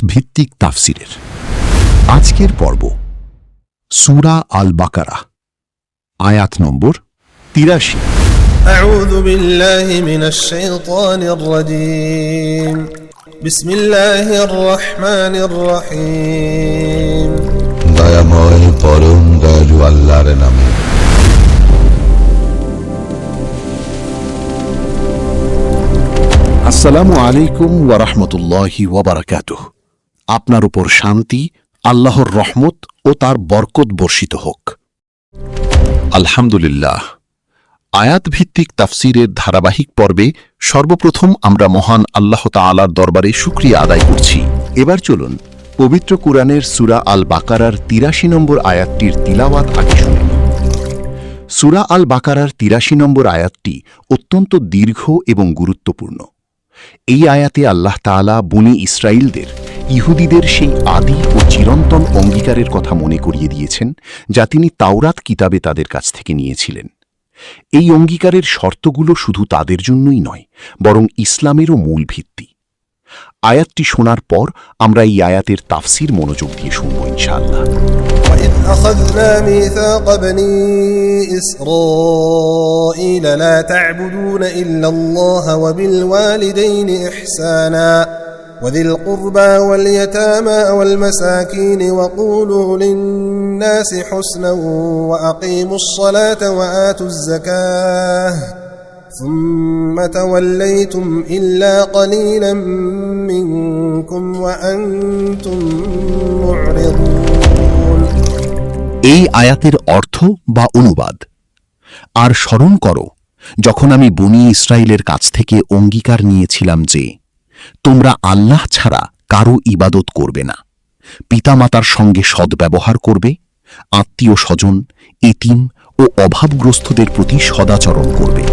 ভিত্তিক তাফসিরের আজকের পর্ব সূরা আল বাকারা আয়াত নম্বর ৮৩। আউযু বিল্লাহি মিনাশ শাইতানির রাজীম বিসমিল্লাহির রহমানির রহিম। দয়াময় পরম দয়ালু আল্লাহর নামে। আসসালামু আলাইকুম ওয়া রাহমাতুল্লাহি ওয়া বারাকাতুহু। আপনার উপর শান্তি, আল্লাহর রহমত ও তার বরকত বর্ষিত হোক। আলহামদুলিল্লাহ। আয়াত ভিত্তিক তাফসিরের ধারাবাহিক পর্বে সর্বপ্রথম আমরা মহান আল্লাহ তাআলার দরবারে শুকরিয়া আদায় করছি। এবার চলুন পবিত্র কুরআনের সূরা আল বাকারার ৮৩ নম্বর আয়াতটির তিলাওয়াত আগে শুনি। সূরা আল বাকারার ৮৩ নম্বর আয়াতটি অত্যন্ত দীর্ঘ এবং গুরুত্বপূর্ণ। এই আয়াতে আল্লাহ তাআলা বনী ইসরাইলদের ইহুদিদের সেই আদি ও চিরন্তন অঙ্গীকারের কথা মনে করিয়ে দিয়েছেন, যা তিনি তাওরাত কিতাবে তাদের কাছ থেকে নিয়েছিলেন। এই অঙ্গীকারের শর্তগুলো শুধু তাদের জন্যই নয়, বরং ইসলামেরও মূল ভিত্তি। আয়াতটি শোনার পর আমরা এই আয়াতের তাফসির মনোযোগ দিয়ে শুনব ইনশাআল্লাহ। وَإِذْ أَخَذْنَا مِيثَاقَ بَنِي إِسْرَائِيلَ لَا تَعْبُدُونَ إِلَّا اللَّهَ وَبِالْوَالِدَيْنِ إِحْسَانًا وَذِي الْقُرْبَى وَالْيَتَامَى وَالْمَسَاكِينِ وَقُولُوا لِلنَّاسِ حُسْنًا وَأَقِيمُوا الصَّلَاةَ وَآتُوا الزَّكَاةَ ثُمَّ تَوَلَّيْتُمْ إِلَّا قَلِيلًا مِنْكُمْ وَأَنْتُمْ مُعْرِضُونَ। এই আয়াতের অর্থ বা অনুবাদ: আর স্মরণ করো যখন আমি বনী ইসরাইলের কাছ থেকে অঙ্গীকার নিয়েছিলাম যে তোমরা আল্লাহ ছাড়া কারো ইবাদত করবে না, পিতামাতার সঙ্গে সদ্ব্যবহার করবে, আত্মীয় স্বজন, এতিম ও অভাবগ্রস্তদের প্রতি সদাচরণ করবে,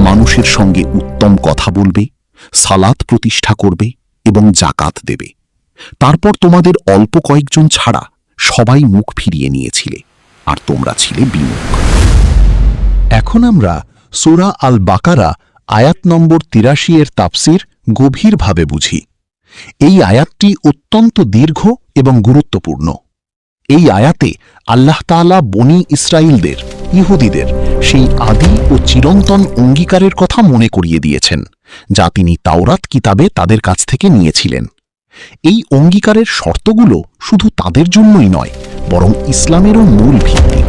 মানুষের সঙ্গে উত্তম কথা বলবে, সালাত প্রতিষ্ঠা করবে এবং জাকাত দেবে। তারপর তোমাদের অল্প কয়েকজন ছাড়া সবাই মুখ ফিরিয়ে নিয়েছিলে, আর তোমরা ছিলে বিমুখ। এখন আমরা সূরা আল বাকারা আয়াত নম্বর ৮৩ এর তাফসির গভীরভাবে বুঝি। এই আয়াতটি অত্যন্ত দীর্ঘ এবং গুরুত্বপূর্ণ। এই আয়াতে আল্লাহ তাআলা বনী ইসরাইলদের, ইহুদিদের সেই আদি ও চিরন্তন অঙ্গীকারের কথা মনে করিয়ে দিয়েছেন, যা তিনি তাওরাত কিতাবে তাদের কাছ থেকে নিয়েছিলেন। এই অঙ্গীকারের শর্তগুলো শুধু তাদের জন্যই নয়, বরং ইসলামেরও মূল ভিত্তি।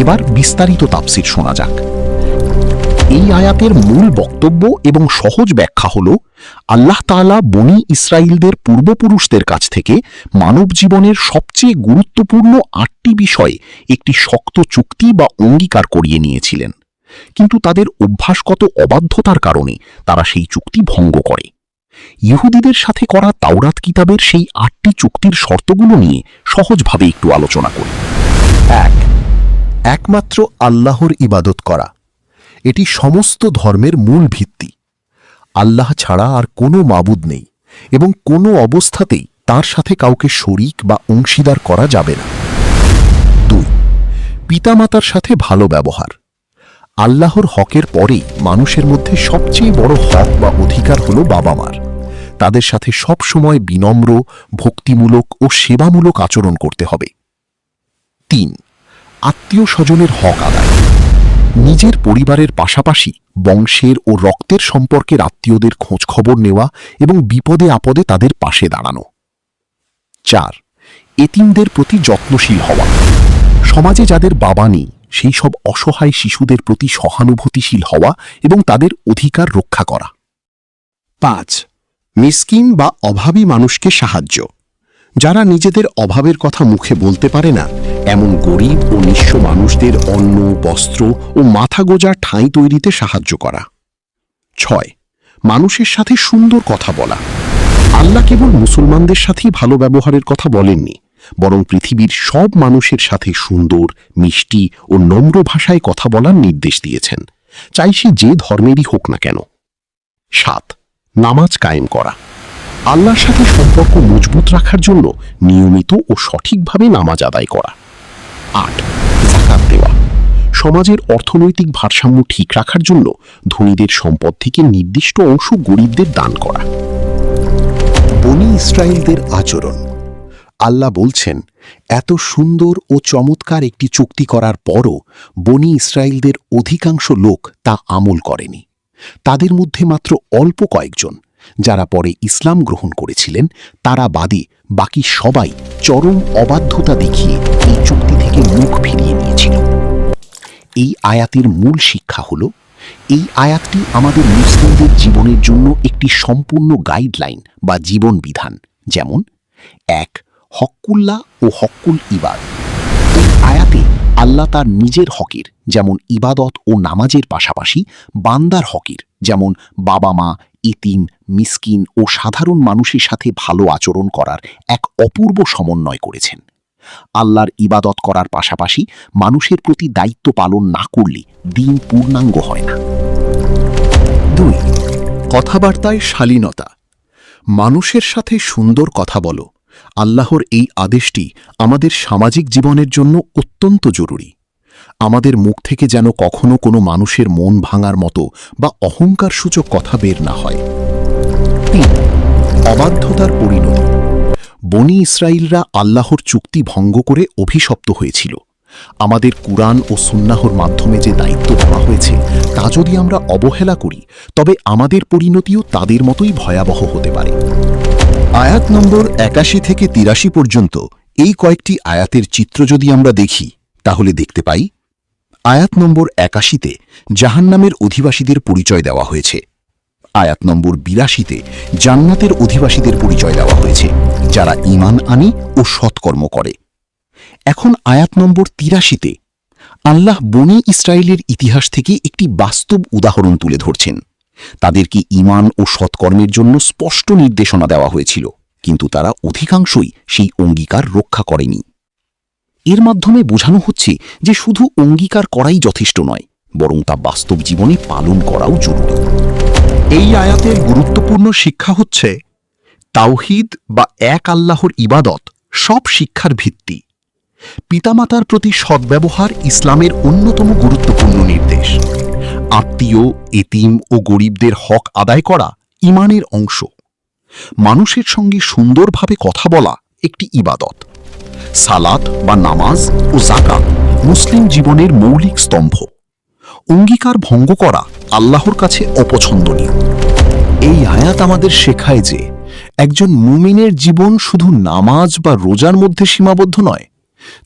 এবার বিস্তারিত তাফসির শোনা যাক। এই আয়াতের মূল বক্তব্য এবং সহজ ব্যাখ্যা হল, আল্লাহ তাআলা বনী ইসরাইলদের পূর্বপুরুষদের কাছ থেকে মানব জীবনের সবচেয়ে গুরুত্বপূর্ণ ৮টি বিষয়ে একটি শক্ত চুক্তি বা অঙ্গীকার করিয়ে নিয়েছিলেন, কিন্তু তাদের অভ্যাসগত অবাধ্যতার কারণে তারা সেই চুক্তি ভঙ্গ করে। ইহুদিদের সাথে করা তাওরাত কিতাবের সেই ৮টি চুক্তির শর্তগুলো নিয়ে সহজভাবে একটু আলোচনা করি। ১. একমাত্র আল্লাহর ইবাদত করা। এটি সমস্ত ধর্মের মূল ভিত্তি। আল্লাহ ছাড়া আর কোনো মাবুদ নেই এবং কোনো অবস্থাতেই তার সাথে কাউকে শরীক বা অংশীদার করা যাবে না। ২. পিতামাতার সাথে ভালো ব্যবহার। আল্লাহর হকের পরেই মানুষের মধ্যে সবচেয়ে বড় হক বা অধিকার হল বাবা মার। তাদের সাথে সব সময় বিনম্র, ভক্তিমূলক ও সেবামূলক আচরণ করতে হবে। ৩. আত্মীয় স্বজনের হক আদায়। নিজের পরিবারের পাশাপাশি বংশের ও রক্তের সম্পর্কের আত্মীয়দের খোঁজ খবর নেওয়া এবং বিপদে আপদে তাদের পাশে দাঁড়ানো। ৪. এতিমদের প্রতি যত্নশীল হওয়া। সমাজে যাদের বাবা নেই সেই সব অসহায় শিশুদের প্রতি সহানুভূতিশীল হওয়া এবং তাদের অধিকার রক্ষা করা। ৫. মিসকিন বা অভাবী মানুষকে সাহায্য। যারা নিজেদের অভাবের কথা মুখে বলতে পারে না, এমন গরিব ও নিঃস্ব মানুষদের অন্ন, বস্ত্র ও মাথা গোঁজার ঠাঁই তৈরিতে সাহায্য করা। ৬. মানুষের সাথে সুন্দর কথা বলা। আল্লাহ কেবল মুসলমানদের সাথেই ভালো ব্যবহারের কথা বলেননি, বরং পৃথিবীর সব মানুষের সাথে সুন্দর, মিষ্টি ও নম্র ভাষায় কথা বলার নির্দেশ দিয়েছেন, চাই সে যে ধর্মেরই হোক না কেন। ৭. নামাজ কায়েম করা। আল্লাহর সাথে সম্পর্ক মজবুত রাখার জন্য নিয়মিত ও সঠিকভাবে নামাজ আদায় করা। ৮. যাকাত দেওয়া। সমাজের অর্থনৈতিক ভারসাম্য ঠিক রাখার জন্য ধনীদের সম্পদ থেকে নির্দিষ্ট অংশ গরিবদের দান করা। বনি ইসরায়েলদের আচরণ। আল্লাহ বলছেন, এত সুন্দর ও চমৎকার একটি চুক্তি করার পরও বনি ইসরায়েলদের অধিকাংশ লোক তা আমল করেনি। তাদের মধ্যে মাত্র অল্প কয়েকজন, যারা পরে ইসলাম গ্রহণ করেছিলেন, তারা বাদে বাকি সবাই চরম অবাধ্যতা দেখিয়ে এই চুক্তি থেকে মুখ ফিরিয়ে নিয়েছিল। এই আয়াতের মূল শিক্ষা হল, এই আয়াতটি আমাদের মুসলিমদের জীবনের জন্য একটি সম্পূর্ণ গাইডলাইন বা জীবন বিধান। যেমন ১. হক্কুল্লাহ ও হক্কুল ইবাদ। এই আয়াতে আল্লাহ তার নিজের হকের যেমন ইবাদত ও নামাজের পাশাপাশি বান্দার হকের যেমন বাবা মা, ইতিম, মিসকিন ও সাধারণ মানুষের সাথে ভালো আচরণ করার এক অপূর্ব সমন্বয় করেছেন। আল্লাহর ইবাদত করার পাশাপাশি মানুষের প্রতি দায়িত্ব পালন না করলে দিন পূর্ণাঙ্গ হয় না। ২. কথাবার্তায় শালীনতা। মানুষের সাথে সুন্দর কথা বলো। আল্লাহর এই আদেশটি আমাদের সামাজিক জীবনের জন্য অত্যন্ত জরুরি। আমাদের মুখ থেকে যেন কখনো কোনো মানুষের মন ভাঙার মতো বা অহংকারসূচক কথা বের না হয়। ৩. অবাধ্যতার পরিণতি। বনি ইসরায়েলরা আল্লাহর চুক্তি ভঙ্গ করে অভিশপ্ত হয়েছিল। আমাদের কুরআন ও সুন্নাহর মাধ্যমে যে দায়িত্ব দেওয়া হয়েছে তা যদি আমরা অবহেলা করি, তবে আমাদের পরিণতিও তাদের মতোই ভয়াবহ হতে পারে। আয়াত নম্বর ৮১ থেকে ৮৩ পর্যন্ত এই কয়েকটি আয়াতের চিত্র যদি আমরা দেখি, তাহলে দেখতে পাই, আয়াত নম্বর ৮১-তে জাহান্নামের অধিবাসীদের পরিচয় দেওয়া হয়েছে। আয়াত নম্বর ৮২-তে জান্নাতের অধিবাসীদের পরিচয় দেওয়া হয়েছে, যারা ঈমান আনে ও সৎকর্ম করে। এখন আয়াত নম্বর ৮৩-তে আল্লাহ বনি ইসরায়েলের ইতিহাস থেকে একটি বাস্তব উদাহরণ তুলে ধরছেন। তাদেরকে ঈমান ও সৎকর্মের জন্য স্পষ্ট নির্দেশনা দেওয়া হয়েছিল, কিন্তু তারা অধিকাংশই সেই অঙ্গীকার রক্ষা করেনি। এর মাধ্যমে বোঝানো হচ্ছে যে শুধু অঙ্গীকার করাই যথেষ্ট নয়, বরং তা বাস্তব জীবনে পালন করাও জরুরি। এই আয়াতের গুরুত্বপূর্ণ শিক্ষা হচ্ছে, তাওহীদ বা এক আল্লাহর ইবাদত সব শিক্ষার ভিত্তি। পিতামাতার প্রতি সদ্ব্যবহার ইসলামের অন্যতম গুরুত্বপূর্ণ নির্দেশ। আত্মীয়, এতিম ও গরিবদের হক আদায় করা ঈমানের অংশ। মানুষের সঙ্গে সুন্দরভাবে কথা বলা একটি ইবাদত। সালাত বা নামাজ ও যাকাত মুসলিম জীবনের মৌলিক স্তম্ভ। অঙ্গীকার ভঙ্গ করা আল্লাহর কাছে অপছন্দনীয়। এই আয়াত আমাদের শেখায় যে একজন মুমিনের জীবন শুধু নামাজ বা রোজার মধ্যে সীমাবদ্ধ নয়,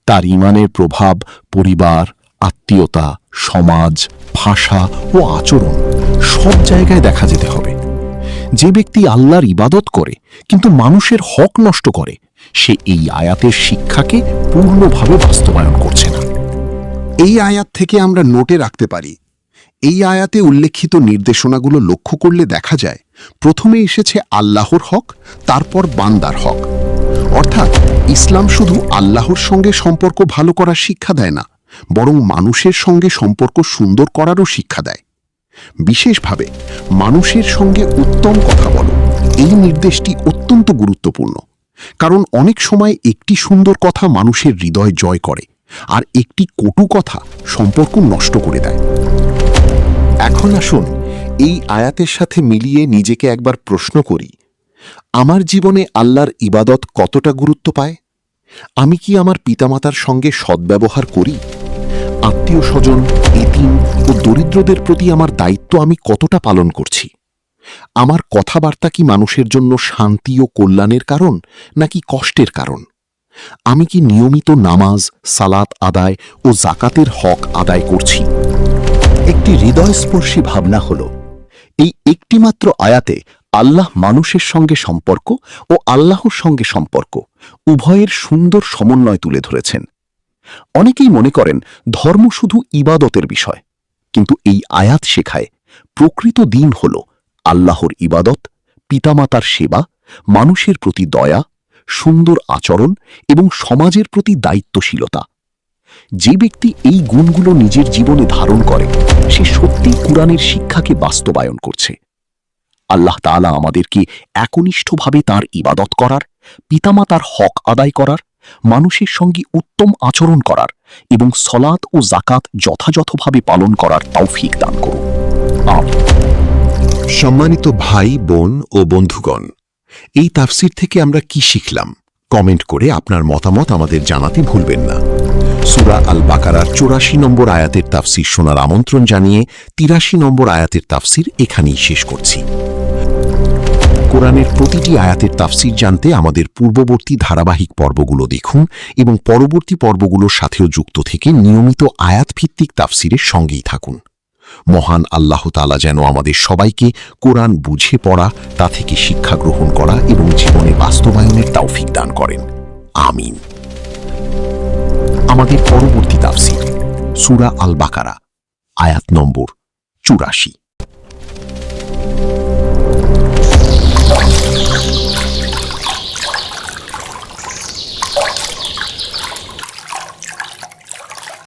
তার ঈমানের প্রভাব পরিবার, আত্মীয়তা, সমাজ, ভাষা ও আচরণ সব জায়গায় দেখা যেতে হবে। যে ব্যক্তি আল্লাহর ইবাদত করে কিন্তু মানুষের হক নষ্ট করে, সে এই আয়াতের শিক্ষাকে পূর্ণভাবে বাস্তবায়ন করছে না। এই আয়াত থেকে আমরা নোটে রাখতে পারি, এই আয়াতে উল্লেখিত নির্দেশনাগুলো লক্ষ্য করলে দেখা যায়, প্রথমে এসেছে আল্লাহর হক, তারপর বান্দার হক। অর্থাৎ ইসলাম শুধু আল্লাহর সঙ্গে সম্পর্ক ভালো করার শিক্ষা দেয় না, বরং মানুষের সঙ্গে সম্পর্ক সুন্দর করারও শিক্ষা দেয়। বিশেষভাবে মানুষের সঙ্গে উত্তম কথা বলো, এই নির্দেশটি অত্যন্ত গুরুত্বপূর্ণ। কারণ অনেক সময় একটি সুন্দর কথা মানুষের হৃদয় জয় করে, আর একটি কটু কথা সম্পর্ক নষ্ট করে দেয়। এখন আসুন এই আয়াতের সাথে মিলিয়ে নিজেকে একবার প্রশ্ন করি, আমার জীবনে আল্লাহর ইবাদত কতটা গুরুত্ব পায়? আমি কি আমার পিতামাতার সঙ্গে সদ্ব্যবহার করি? আত্মীয় স্বজন, এতিম ও দরিদ্রদের প্রতি আমার দায়িত্ব আমি কতটা পালন করছি? আমার কথাবার্তা কি মানুষের জন্য শান্তি ও কল্যাণের কারণ নাকি কষ্টের কারণ? আমি কি নিয়মিত নামাজ, সালাত আদায় ও যাকাতের হক আদায় করছি? একটি হৃদয়স্পর্শী ভাবনা হল, এই একটিমাত্র আয়াতে আল্লাহ মানুষের সঙ্গে সম্পর্ক ও আল্লাহর সঙ্গে সম্পর্ক উভয়ের সুন্দর সমন্বয় তুলে ধরেছেন। অনেকেই মনে করেন ধর্ম শুধু ইবাদতের বিষয়, কিন্তু এই আয়াত শেখায় প্রকৃত দিন হল আল্লাহর ইবাদত, পিতামাতার সেবা, মানুষের প্রতি দয়া, সুন্দর আচরণ এবং সমাজের প্রতি দায়িত্বশীলতা। যে ব্যক্তি এই গুণগুলো নিজের জীবনে ধারণ করে, সে সত্যিই কুরআনের শিক্ষাকে বাস্তবায়ন করছে। আল্লাহ তাআলা আমাদেরকে একনিষ্ঠভাবে তাঁর ইবাদত করার, পিতামাতার হক আদায় করার, মানুষের সঙ্গে উত্তম আচরণ করার এবং সলাত ও যাকাত যথাযথভাবে পালন করার তৌফিক দান করুন। আমিন। সম্মানিত ভাই, বোন ও বন্ধুগণ, এই তাফসির থেকে আমরা কি শিখলাম? কমেন্ট করে আপনার মতামত আমাদের জানাতে ভুলবেন না। সূরা আল বাকারার ৮৪ নম্বর আয়াতের তাফসির শোনার আমন্ত্রণ জানিয়ে ৮৩ নম্বর আয়াতের তাফসির এখানেই শেষ করছি। কোরআনের প্রতিটি আয়াতের তাফসির জানতে আমাদের পূর্ববর্তী ধারাবাহিক পর্বগুলো দেখুন এবং পরবর্তী পর্বগুলোর সাথেও যুক্ত থেকে নিয়মিত আয়াতভিত্তিক তাফসিরের সঙ্গেই থাকুন। মহান আল্লাহ তাআলা যেন আমাদের সবাইকে কোরআন বুঝে পড়া, তা থেকে শিক্ষা গ্রহণ করা এবং জীবনে বাস্তবায়নের তৌফিক দান করেন। আমিন। আমাদের পরবর্তী তাফসির সূরা আল বাকারা, আয়াত নম্বর ৮৪।